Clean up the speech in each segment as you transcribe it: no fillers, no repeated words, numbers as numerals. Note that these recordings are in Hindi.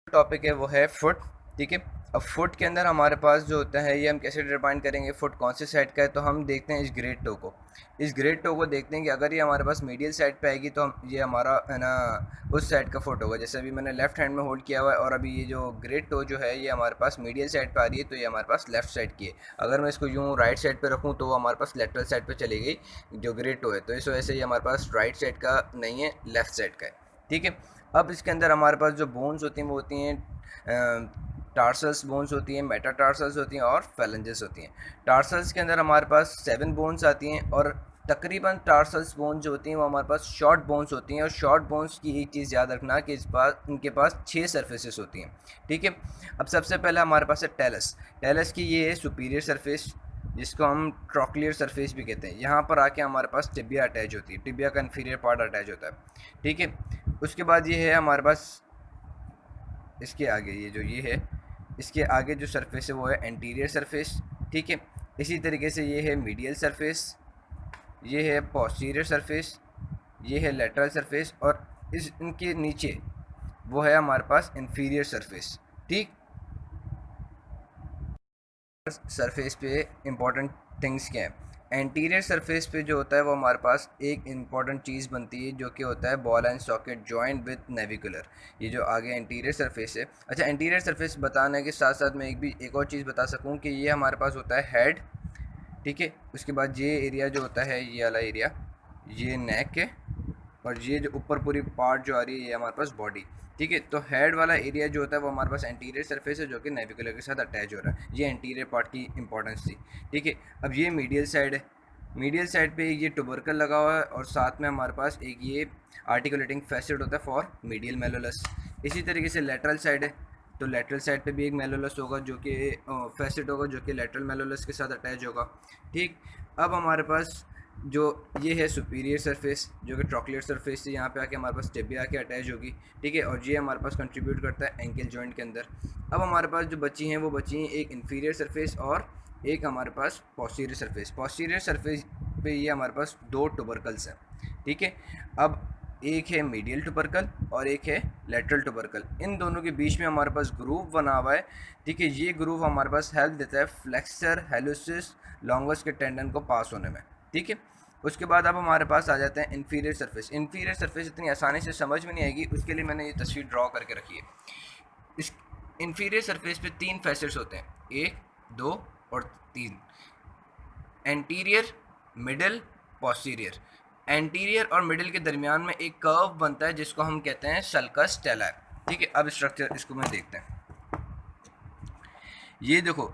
टॉपिक है वो है फुट। ठीक है। अब फुट के अंदर हमारे पास जो होता है ये हम कैसे डिफाइन करेंगे फुट कौन से साइड का है, तो हम देखते हैं इस ग्रेड टो को। इस ग्रेड टो को देखते हैं कि अगर ये हमारे पास मीडियल साइड पे आएगी तो हम ये हमारा है ना उस साइड का फुट होगा। जैसे अभी मैंने लेफ्ट हैंड में होल्ड किया हुआ है और अभी ये जो ग्रेड टो जो है ये हमारे पास मीडियल साइड पे आ रही है, तो ये हमारे पास लेफ्ट साइड की है। अगर मैं इसको यूँ राइट साइड पे रखूँ तो वो हमारे पास लेटरल साइड पे चली गई जो ग्रेड टो है, तो इस वजह से ये हमारे पास राइट साइड का नहीं है, लेफ्ट साइड का है। ठीक है। अब इसके अंदर हमारे पास जो बोन्स होती हैं वो होती हैं टार्सल्स बोन्स होती हैं, मेटाटार्सल्स होती हैं और फेलेंजेस होती हैं। टार्सल्स के अंदर हमारे पास 7 बोन्स आती हैं और तकरीबन टार्सल्स बोन्स जो होती हैं वो हमारे पास शॉर्ट बोन्स होती हैं। और शॉर्ट बोन्स की एक चीज़ याद रखना कि इनके पास 6 सर्फेसेस होती हैं। ठीक है। अब सबसे पहले हमारे पास है टेलस। टेलस की ये है सुपीरियर सरफेस जिसको हम ट्रॉक्लियर सरफेस भी कहते हैं। यहाँ पर आके हमारे पास टिबिया अटैच होती है, टिबिया का इन्फीरियर पार्ट अटैच होता है। ठीक है। उसके बाद ये है हमारे पास इसके आगे ये है इसके आगे जो सरफेस है वो है एंटीरियर सरफेस। ठीक है। इसी तरीके से ये है मीडियल सरफेस, ये है पोस्टीरियर सरफेस, ये है लेटरल सरफेस और इनके नीचे वो है हमारे पास इंफीरियर सरफेस। ठीक। सरफेस पे इंपॉर्टेंट थिंग्स क्या हैं। एंटीरियर सरफेस पे जो होता है वो हमारे पास एक इंपॉर्टेंट चीज़ बनती है जो कि होता है ball and socket joint with navicular. ये जो आगे एंटीरियर सरफेस है। अच्छा, एंटीरियर सरफेस बताने के साथ साथ मैं एक और चीज़ बता सकूं कि ये हमारे पास होता है हेड। ठीक है। उसके बाद ये एरिया जो होता है ये वाला एरिया ये नेक है और ये जो ऊपर पूरी पार्ट जो आ रही है ये हमारे पास बॉडी। ठीक है। तो हेड वाला एरिया जो होता है वो हमारे पास एंटीरियर सरफेस है जो कि नेविकुलर के साथ अटैच हो रहा है। ये एंटीरियर पार्ट की इंपॉर्टेंस थी। ठीक है। अब ये मीडियल साइड है। मीडियल साइड पे ये टुबरकल लगा हुआ है और साथ में हमारे पास एक ये आर्टिकुलेटिंग फैसेट होता है फॉर मीडियल मेलोलस। इसी तरीके से लेटरल साइड है, तो लेटरल साइड पे भी एक मेलोलस होगा जो कि फैसेट होगा जो कि लेटरल मेलोलस के साथ अटैच होगा। ठीक। अब हमारे पास जो ये है सुपीरियर सरफेस जो कि ट्रॉक्लियर सरफेस से यहाँ पे आके हमारे पास टिबिया आके अटैच होगी। ठीक है। और ये हमारे पास कंट्रीब्यूट करता है एंकल जॉइंट के अंदर। अब हमारे पास जो बची हैं वो बची हैं एक इन्फीरियर सरफेस और एक हमारे पास पोस्टीरियर सरफेस। पोस्टीरियर सरफेस पे ये हमारे पास 2 टुबरकल्स हैं। ठीक है। अब एक है मीडियल टुबरकल और एक है लेटरल टुबरकल। इन दोनों के बीच में हमारे पास ग्रूव बना हुआ है। ठीक है। ये ग्रूव हमारे पास हेल्प देता है फ्लेक्सर हेलुसिस लॉन्गस के टेंडन को पास होने में। ठीक है। उसके बाद अब हमारे पास आ जाते हैं इन्फीरियर सरफेस। इन्फीरियर सरफेस इतनी आसानी से समझ में नहीं आएगी, उसके लिए मैंने ये तस्वीर ड्रॉ करके रखी है। इस इन्फीरियर सरफेस पे 3 फैसेट्स होते हैं, 1, 2 और 3। Anterior, middle, posterior. एंटीरियर और मिडल के दरमियान में एक कर्व बनता है जिसको हम कहते हैं सल्कस स्टेला। ठीक है। अब स्ट्रक्चर इसको मैं देखते हैं। ये देखो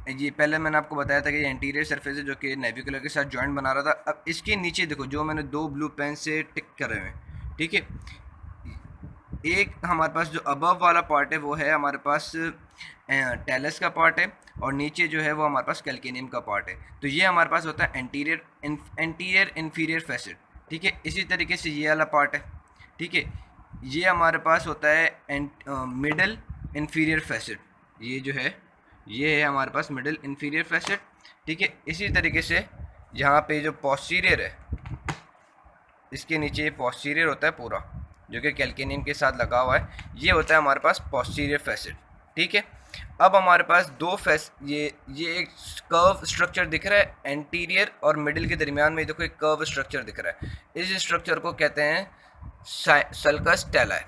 ये पहले मैंने आपको बताया था कि ये एंटीरियर सरफेस है जो कि नेविकुलर के साथ जॉइंट बना रहा था। अब इसके नीचे देखो जो मैंने 2 ब्लू पेन से टिक करे हुए हैं। ठीक है। एक हमारे पास जो अबव वाला पार्ट है वो है हमारे पास टेलस का पार्ट है और नीचे जो है वो हमारे पास कैल्केनियम का पार्ट है। तो ये हमारे पास होता है एंटीरियर इन्फीरियर फैसेट। ठीक है। इसी तरीके से ये वाला पार्ट है। ठीक है। ये हमारे पास होता है मिडल इन्फीरियर फैसेट। ये है हमारे पास मिडल इन्फीरियर फैसेट। ठीक है। इसी तरीके से यहाँ पे जो पोस्टीरियर है इसके नीचे ये पोस्टीरियर होता है पूरा जो कि कैल्केनियम के साथ लगा हुआ है, ये होता है हमारे पास पोस्टीरियर फैसेट। ठीक है। अब हमारे पास ये एक कर्व स्ट्रक्चर दिख रहा है एंटीरियर और मिडिल के दरमियान में। देखो एक कर्व स्ट्रक्चर दिख रहा है, इस स्ट्रक्चर को कहते हैं सल्कस टेला।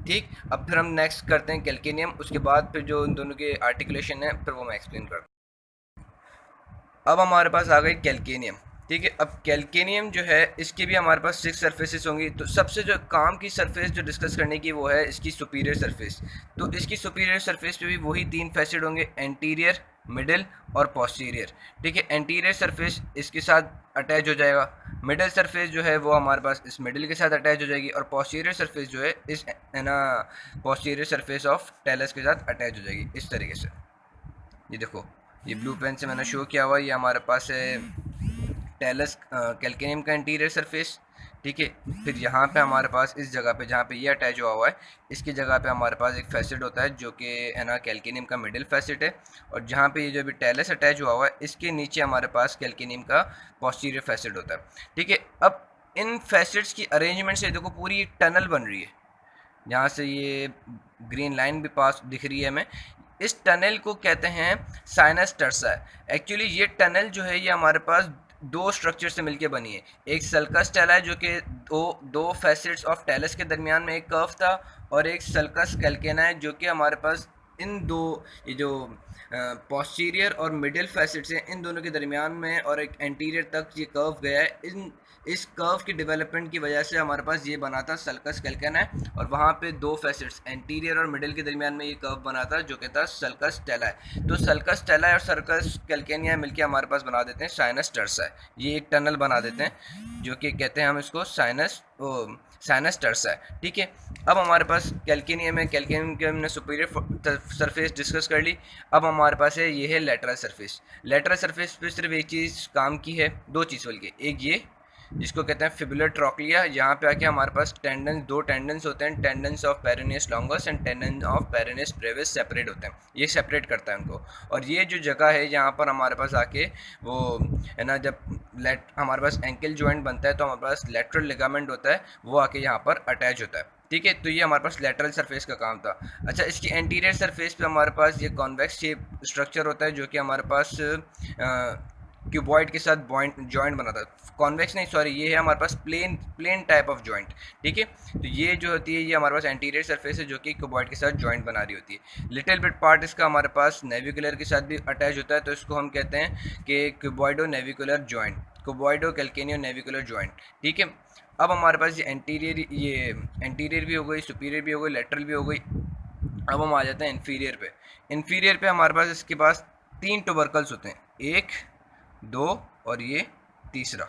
ठीक। अब फिर हम नेक्स्ट करते हैं कैल्केनियम, उसके बाद फिर जो इन दोनों के आर्टिकुलेशन है फिर वो मैं एक्सप्लेन करता हूँ। अब हमारे पास आ गई कैल्केनियम। ठीक है। अब कैल्केनियम जो है इसकी भी हमारे पास 6 सरफेसेस होंगी। तो सबसे जो काम की सरफेस जो डिस्कस करने की वो है इसकी सुपीरियर सरफेस। तो इसकी सुपीरियर सरफेस पे भी वही 3 फैसेट होंगे, एंटीरियर, मिडिल और पोस्टीरियर। ठीक है। एंटीरियर सरफेस इसके साथ अटैच हो जाएगा, मिडिल सरफेस जो है वो हमारे पास इस मिडिल के साथ अटैच हो जाएगी और पोस्टीरियर सरफेस जो है इस है ना पोस्टीरियर सरफेस ऑफ टेलस के साथ अटैच हो जाएगी इस तरीके से। ये देखो ये ब्लू पेन से मैंने शो किया हुआ, ये हमारे पास है टेलस कैल्केनियम का इंटीरियर सरफेस। ठीक है। फिर यहाँ पे हमारे पास इस जगह पे जहाँ पे ये अटैच हुआ है इसकी जगह पे हमारे पास एक फैसेट होता है जो कि है ना कैल्केनियम का मिडिल फैसेट है। और जहाँ पे ये जो भी टेलस अटैच हुआ है इसके नीचे हमारे पास कैल्केनियम का पोस्टीरियर फैसेट होता है। ठीक है। अब इन फैसेट्स की अरेंजमेंट से देखो पूरी एक टनल बन रही है। यहाँ से ये ग्रीन लाइन भी पास दिख रही है हमें। इस टनल को कहते हैं साइनस टर्सा। एक्चुअली ये टनल जो है ये हमारे पास दो स्ट्रक्चर से मिलके बनी है। एक सल्कस टेला है जो कि दो दो फैसेट्स ऑफ टेलस के दरमियान में एक कर्व था, और एक सल्कस कैल्केना है जो कि हमारे पास इन दो, ये जो पोस्टीरियर और मिडिल फैसेट्स हैं इन दोनों के दरमियान में, और एक एंटीरियर तक ये कर्व गया है। इस कर्व की डेवलपमेंट की वजह से हमारे पास ये बना था सल्कस कैल्केना है, और वहाँ पे दो फैसेट्स एंटीरियर और मिडिल के दरमियान में ये कर्व बना था जो कि था सल्कस टेला है। तो सल्कस टेला और सल्कस कैल्केनिया मिलकर हमारे पास बना देते हैं साइनस टर्सा है। ये एक टनल बना देते हैं जो कि कहते हैं हम इसको साइनस टर्सा है। ठीक है, अब हमारे पास कैल्केनियम है। कैल्केनियम के हमने सुपीरियर सरफेस डिस्कस कर ली। अब हमारे पास है ये है लेटरल सरफेस। लेटरल सरफेस पे सिर्फ एक चीज़ काम की है, दो चीज़ बल्कि, एक ये जिसको कहते हैं फिबुलर ट्रॉक्लिया। यहाँ पे आके हमारे पास टेंडन, दो टेंडन्स होते हैं, tendons of peroneus longus and tendon of peroneus brevis separate होते हैं। ये सेपरेट करता है उनको। और ये जो जगह है यहाँ पर हमारे पास आके वो है ना, जब हमारे पास एंकल जॉइंट बनता है तो हमारे पास लेटरल लिगामेंट होता है, वो आके यहाँ पर अटैच होता है। ठीक है, तो ये हमारे पास लेटरल सरफेस का काम था। अच्छा, इसकी एंटीरियर सरफेस पे हमारे पास ये कॉन्वेक्स शेप स्ट्रक्चर होता है जो कि हमारे पास क्यूबॉइड के साथ जॉइंट बनाता है। कॉन्वेक्स नहीं, सॉरी, ये है हमारे पास प्लेन टाइप ऑफ जॉइंट। ठीक है, तो ये जो होती है ये हमारे पास एंटीरियर सरफेस है जो कि क्यूबॉइड के साथ जॉइंट बना रही होती है। लिटिल बिट पार्ट इसका हमारे पास नेविकुलर के साथ भी अटैच होता है, तो इसको हम कहते हैं कि क्यूबॉइडो नेविकुलर जॉइंट, क्यूबॉइडो कैल्केनियो नेविकुलर जॉइंट। ठीक है, अब हमारे पास ये एंटीरियर भी हो गई, सुपीरियर भी हो गई, लेटरल भी हो गई। अब हम आ जाते हैं इन्फीरियर पे। इन्फीरियर पे हमारे पास इसके पास तीन टुबरकल्स होते हैं, एक, दो और ये तीसरा।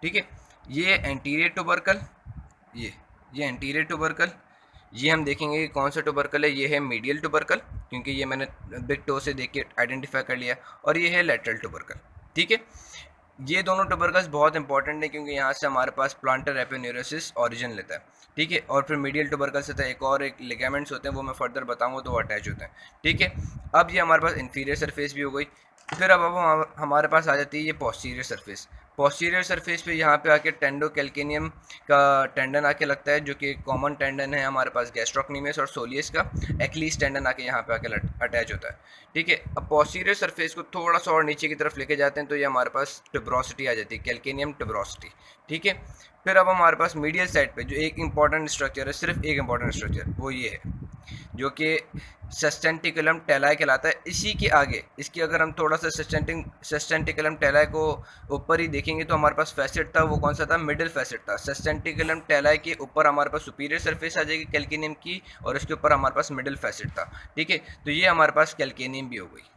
ठीक है, ये एंटीरियर टुबरकल, ये एंटीरियर टुबरकल, ये हम देखेंगे कि कौन सा टुबरकल है। ये है मीडियल टुबरकल, क्योंकि ये मैंने बिग टो से देख के आइडेंटिफाई कर लिया, और ये है लेटरल टुबरकल। ठीक है, ये दोनों टुबरकल्स बहुत इंपॉर्टेंट है क्योंकि यहाँ से हमारे पास प्लांटर एपिन्यूरोसिस ओरिजिन लेता है। ठीक है, और फिर मीडियल टुबरकल से एक लिगामेंट्स होते हैं, वो मैं फर्दर बताऊंगा, तो वो अटैच होते हैं। ठीक है, अब ये हमारे पास इन्फीरियर सरफेस भी हो गई। फिर अब हमारे पास आ जाती है ये पोस्टीरियर सरफेस। पोस्टीरियर सरफेस पे यहाँ पे आके टेंडो कैल्केनियम का टेंडन आके लगता है, जो कि कॉमन टेंडन है हमारे पास गैस्ट्रोक्नीमियस और सोलियस का। एक्लीस टेंडन आके यहाँ पे आके अटैच होता है। ठीक है, अब पोस्टीरियर सरफेस को थोड़ा सा और नीचे की तरफ लेके जाते हैं तो ये हमारे पास ट्यूबरोसिटी आ जाती है, कैल्केनियम ट्यूबरोसिटी। ठीक है, फिर अब हमारे पास मीडियल साइड पे जो एक इंपॉर्टेंट स्ट्रक्चर है, सिर्फ एक इंपॉर्टेंट स्ट्रक्चर, वो ये है जो कि सस्टेंटिकुलम टेलाई कहलाता है। इसी के आगे इसकी अगर हम थोड़ा सा सस्टेंटिकुलम टेलाई को ऊपर ही देखेंगे तो हमारे पास फैसेट था, वो कौन सा था, मिडिल फैसेट था। सस्टेंटिकुलम टेलाई के ऊपर हमारे पास सुपीरियर सरफेस आ जाएगी कैल्केनियम की, और इसके ऊपर हमारे पास मिडिल फैसेट था। ठीक है, तो ये हमारे पास कैल्केनियम भी हो गई।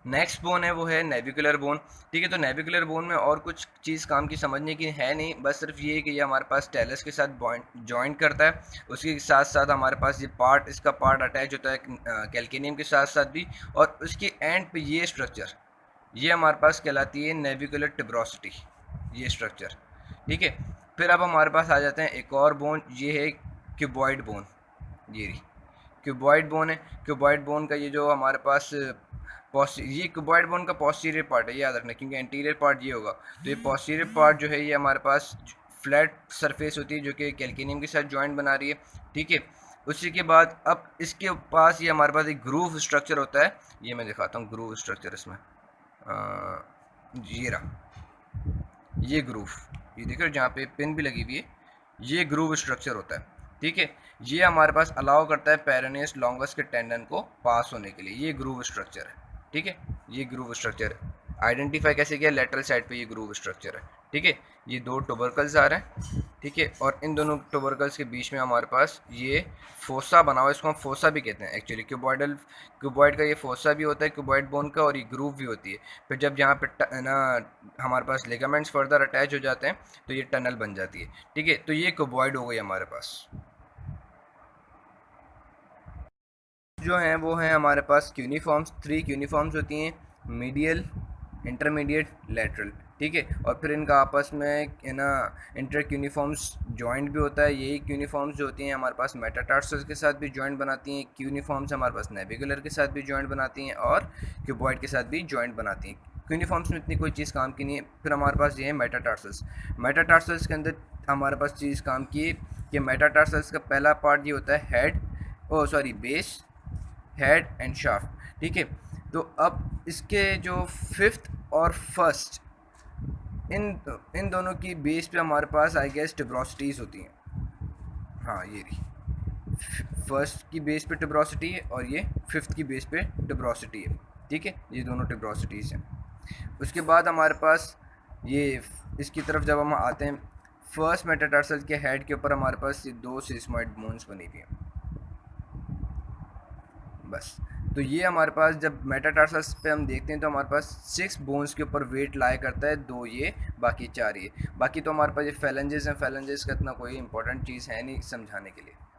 नेक्स्ट बोन है वो है नेविकुलर बोन। ठीक है, तो नेविकुलर बोन में और कुछ चीज़ काम की समझने की है नहीं, बस सिर्फ ये है कि ये हमारे पास टेलस के साथ जॉइंट करता है। उसके साथ साथ हमारे पास ये पार्ट, इसका पार्ट अटैच होता है कैल्केनियम के साथ साथ भी, और उसके एंड पे ये स्ट्रक्चर, ये हमारे पास कहलाती है नेविकुलर ट्यूबरोसिटी, ये स्ट्रक्चर। ठीक है, फिर अब हमारे पास आ जाते हैं एक और बोन, ये है क्यूबॉइड बोन। ये क्यूबॉइड बोन है। क्यूबॉइड बोन का ये जो हमारे पास ये क्यूबॉइड बोन का पोस्टीरियर पार्ट है, याद रखना, क्योंकि एंटीरियर पार्ट ये होगा। तो ये पोस्टीरियर पार्ट जो है ये हमारे पास फ्लैट सरफेस होती है जो कि कैल्केनियम के साथ जॉइंट बना रही है। ठीक है, उसी के बाद अब इसके पास ये हमारे पास एक ग्रूव स्ट्रक्चर होता है। ये मैं दिखाता हूँ ग्रूव स्ट्रक्चर इसमें, ये रहा ये ग्रूव, ये देखो जहाँ पे पिन भी लगी हुई है, ये ग्रूव स्ट्रक्चर होता है। ठीक है, ये हमारे पास अलाउ करता है पेरिनियस लॉन्गस के टेंडन को पास होने के लिए, ये ग्रूव स्ट्रक्चर है। ठीक है, ये ग्रूव स्ट्रक्चर आइडेंटिफाई कैसे किया, लेटरल साइड पे ये ग्रूव स्ट्रक्चर है। ठीक है, ये दो टुबरकल्स आ रहे हैं। ठीक है, और इन दोनों टुबरकल्स के बीच में हमारे पास ये फोसा बना हुआ है, इसको हम फोसा भी कहते हैं एक्चुअली। क्यूबॉइड का ये फोसा भी होता है क्यूबॉइड बोन का, और ये ग्रूव भी होती है। फिर जब यहाँ पे ना हमारे पास लिगामेंट्स फर्दर अटैच हो जाते हैं तो ये टनल बन जाती है। ठीक है, तो ये क्यूबॉइड हो गई हमारे पास। जो हैं वो हैं हमारे पास क्यूनिफॉर्म्स, 3 क्यूनिफॉर्म्स होती हैं, मीडियल, इंटरमीडिएट, लेटरल। ठीक है, और फिर इनका आपस में है ना इंटर क्यूनिफॉर्म्स जॉइंट भी होता है। यही क्यूनिफॉर्म्स जो होती हैं हमारे पास मेटाटार्सस के साथ भी जॉइंट बनाती हैं, क्यूनिफॉर्म्स हमारे पास नेविकुलर के साथ भी जॉइंट बनाती हैं, और क्यूबॉइड के साथ भी जॉइंट बनाती हैं। क्यूनिफॉर्म्स में इतनी कोई चीज़ काम की नहीं है। फिर हमारे पास ये है मेटाटार्सस। मेटाटार्सस के अंदर हमारे पास चीज़ काम की है कि मेटाटार्सस का पहला पार्ट ये होता है head, oh sorry, base, head and shaft, ठीक है। तो अब इसके जो फिफ्थ और फर्स्ट, इन इन दोनों की बेस पे हमारे पास आई गेस टिब्रोसिटीज़ होती हैं। हाँ ये रही, फर्स्ट की बेस पे टिब्रोसिटी है और ये फिफ्थ की बेस पे टिब्रोसिटी है, ठीक है, ये दोनों टिब्रोसिटीज़ हैं। उसके बाद हमारे पास ये, इसकी तरफ जब हम आते हैं, फर्स्ट मेटाटार्सल के हेड के ऊपर हमारे पास ये दो सिस्मॉइड बोन्स बनी हुई हैं, बस। तो ये हमारे पास जब मेटाटार्सल्स पे हम देखते हैं तो हमारे पास 6 बोन्स के ऊपर वेट लाया करता है, 2 ये, बाकी 4 ये। बाकी तो हमारे पास ये फेलेंजेस हैं, फेलेंजेस का इतना कोई इंपॉर्टेंट चीज़ है नहीं समझाने के लिए।